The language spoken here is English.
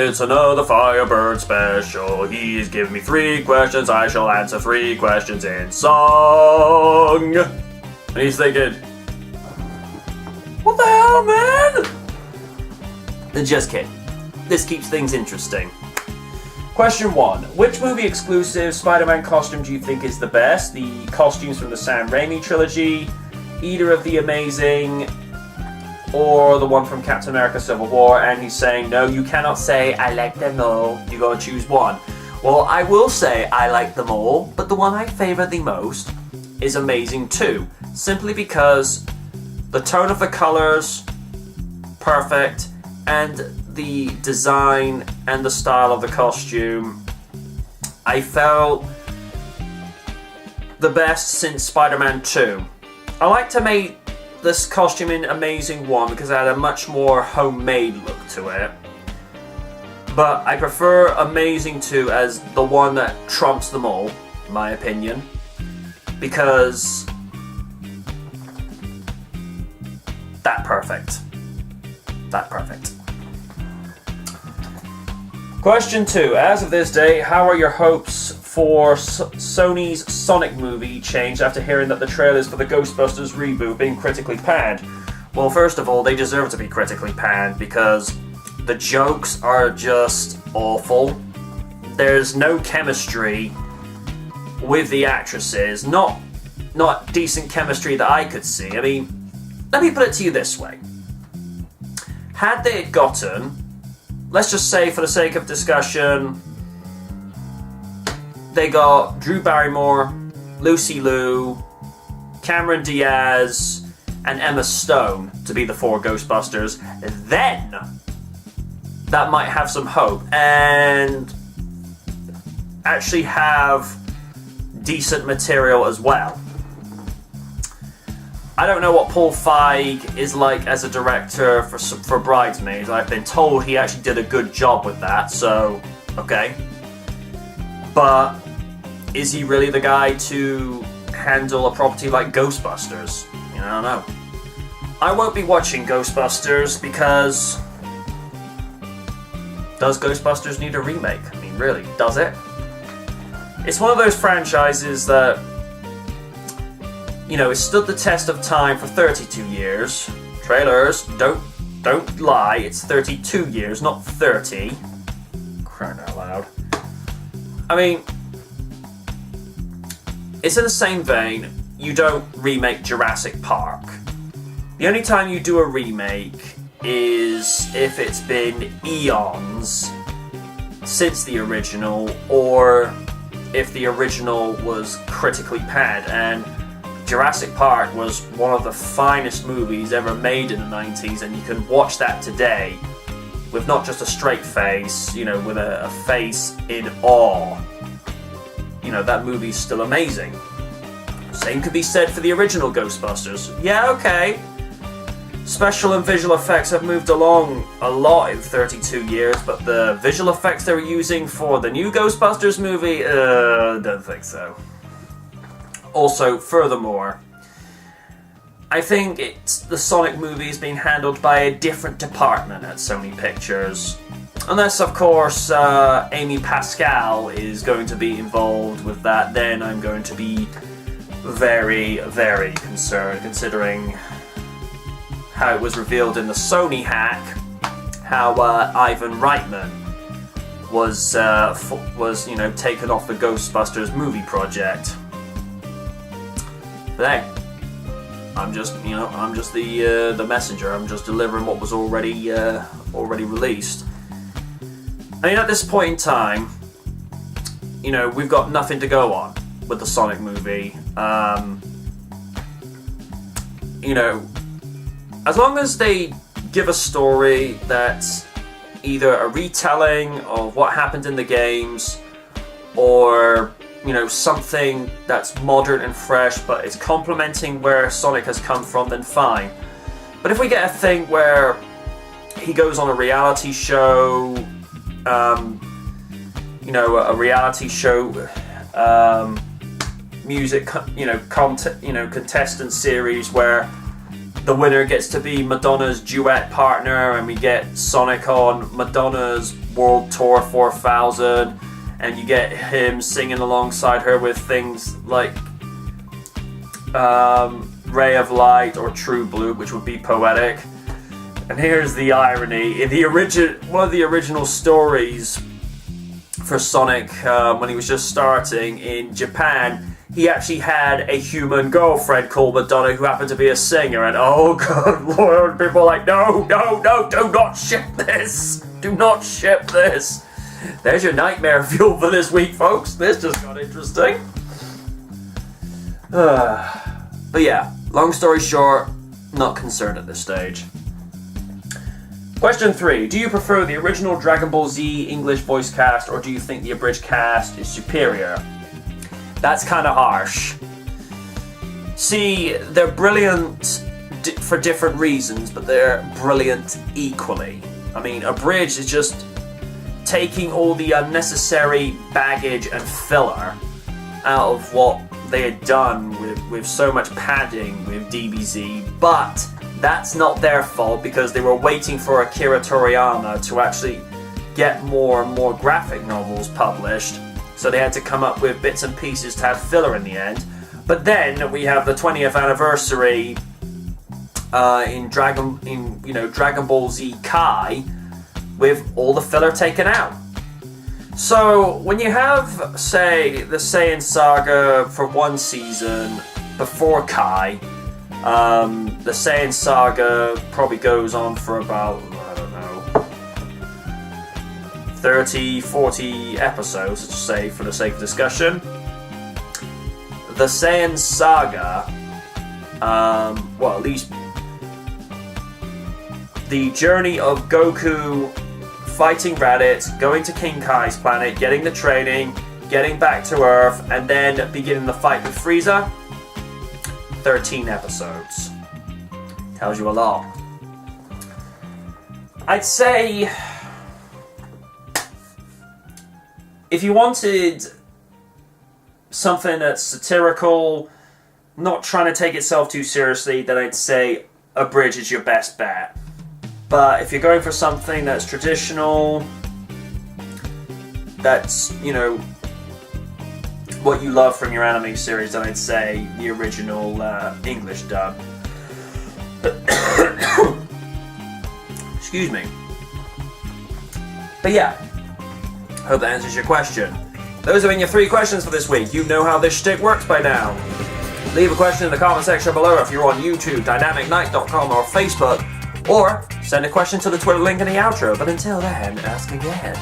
It's another Firebird special. He's given me 3 questions. I shall answer 3 questions in song. And he's thinking, what the hell, man? Just kidding. This keeps things interesting. Question 1. Which movie exclusive Spider-Man costume do you think is the best? The costumes from the Sam Raimi trilogy, either of the Amazing, or the one from Captain America Civil War? And he's saying, no, you cannot say, I like them all. You gotta choose one. Well, I will say I like them all, but the one I favor the most is Amazing 2. Simply because the tone of the colors, perfect, and the design and the style of the costume, I felt the best since Spider-Man 2. I like to make this costume in Amazing 1 because it had a much more homemade look to it. But I prefer Amazing 2 as the one that trumps them all, in my opinion. Because that perfect. Question 2. As of this day, how are your hopes for Sony's Sonic movie changed after hearing that the trailers for the Ghostbusters reboot being critically panned? Well, first of all, they deserve to be critically panned because the jokes are just awful. There's no chemistry with the actresses. Not decent chemistry that I could see. I mean, let me put it to you this way. Had they gotten, let's just say for the sake of discussion, they got Drew Barrymore, Lucy Liu, Cameron Diaz, and Emma Stone to be the 4 Ghostbusters, then that might have some hope and actually have decent material as well. I don't know what Paul Feig is like as a director for Bridesmaids. I've been told he actually did a good job with that, so okay. But is he really the guy to handle a property like Ghostbusters? I don't know. I won't be watching Ghostbusters because does Ghostbusters need a remake? I mean, really, does it? It's one of those franchises that, it stood the test of time for 32 years. Trailers, don't lie, it's 32 years, not 30. Crying out loud. I mean, it's in the same vein, you don't remake Jurassic Park. The only time you do a remake is if it's been eons since the original, or if the original was critically panned, and Jurassic Park was one of the finest movies ever made in the 90s, and you can watch that today with not just a straight face, with a face in awe. That movie's still amazing. Same could be said for the original Ghostbusters. Yeah, okay. Special and visual effects have moved along a lot in 32 years, but the visual effects they were using for the new Ghostbusters movie, don't think so. Also, furthermore, I think the Sonic movie is being handled by a different department at Sony Pictures. Unless, of course, Amy Pascal is going to be involved with that, then I'm going to be very, very concerned, considering how it was revealed in the Sony hack, how Ivan Reitman was taken off the Ghostbusters movie project. But hey, I'm just the messenger. I'm just delivering what was already released. I mean, at this point in time, we've got nothing to go on with the Sonic movie. As long as they give a story that's either a retelling of what happened in the games, or something that's modern and fresh, but it's complementing where Sonic has come from, then fine. But if we get a thing where he goes on a reality show, a reality show, music, contestant series where the winner gets to be Madonna's duet partner, and we get Sonic on Madonna's World Tour 4000, and you get him singing alongside her with things like Ray of Light or True Blue, which would be poetic. And here's the irony: in the one of the original stories for Sonic, when he was just starting in Japan, he actually had a human girlfriend called Madonna who happened to be a singer, and oh good lord, people are like, no, do not ship this! Do not ship this! There's your nightmare fuel for this week, folks. This just got interesting. But yeah, long story short, not concerned at this stage. Question 3. Do you prefer the original Dragon Ball Z English voice cast, or do you think the abridged cast is superior? That's kind of harsh. See, they're brilliant for different reasons, but they're brilliant equally. I mean, abridged is just taking all the unnecessary baggage and filler out of what they had done with so much padding with DBZ, but that's not their fault because they were waiting for Akira Toriyama to actually get more and more graphic novels published. So they had to come up with bits and pieces to have filler in the end. But then we have the 20th anniversary in Dragon Ball Z Kai with all the filler taken out. So when you have, say, the Saiyan Saga for one season before Kai, the Saiyan Saga probably goes on for about, I don't know, 30, 40 episodes, let's say, for the sake of discussion. The Saiyan Saga, well, at least the journey of Goku fighting Raditz, going to King Kai's planet, getting the training, getting back to Earth, and then beginning the fight with Frieza. 13 episodes. Tells you a lot. I'd say if you wanted something that's satirical, not trying to take itself too seriously, then I'd say Abridged is your best bet. But if you're going for something that's traditional, that's, you know, what you love from your anime series, then I'd say the original English dub. Excuse me. But yeah, hope that answers your question. Those have been your 3 questions for this week. You know how this shtick works by now. Leave a question in the comment section below if you're on YouTube, dynamicnight.com, or Facebook, or send a question to the Twitter link in the outro. But until then, ask again.